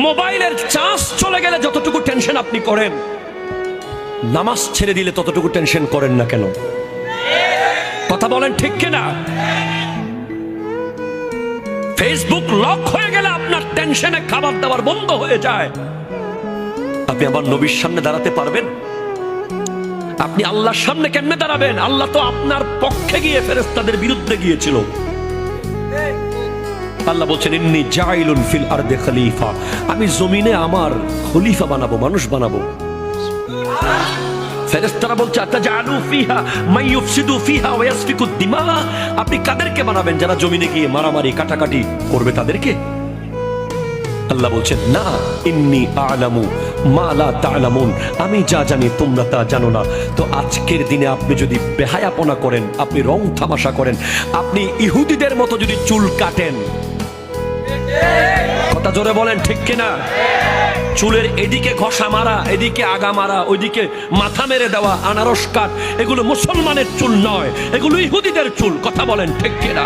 মোবাইলের চার্জ চলে গেলে যতটুকু টেনশন আপনি করেন, নামাজ ছেড়ে দিলে ততটুকু টেনশন করেন না কেন? কথা বলেন ঠিক কিনা? ফেসবুক লক হয়ে গেলে আপনার টেনশনে খাবার দাবার বন্ধ হয়ে যায়। আপনি আবার নবীর সামনে দাঁড়াতে পারবেন? আপনি আল্লাহর সামনে কেমনে দাঁড়াবেন? আল্লাহ তো আপনার পক্ষে গিয়ে ফেরেশতাদের বিরুদ্ধে গিয়েছিল। আল্লাহ বলছেন ইন্নী জাইলুন ফিল আরদি খলিফা, আমি জমিনে আমার খলিফা বানাবো, মানুষ বানাবো। ফেরেশতারা বলছে আতাজালু ফিহা মান ইউফসিদু ফিহা ওয়া ইয়াসফিকু দিমা, আপনি কাদেরকে বানাবেন যারা জমিনে গিয়ে মারামারি কাটাকাটি করবে তাদেরকে? আল্লাহ বলছেন না, ইন্নী আ'লামু মা লা তা'লামুন, আমি যা জানি তোমরা তা জানো না। তো আজকের দিনে আপনি যদি বেহায়াপনা করেন, আপনি রং তামাশা করেন, আপনি ইহুদিদের মতো যদি চুল কাটেন, কথা জোরে বলেন ঠিক কিনা? চুলের এদিকে ঘষা মারা, এদিকে আগা মারা, ওইদিকে মাথা মেরে দেওয়া, আনারস কাট, এগুলো মুসলমানের চুল নয়, এগুলো ইহুদিদের চুল। কথা বলেন ঠিক কিনা?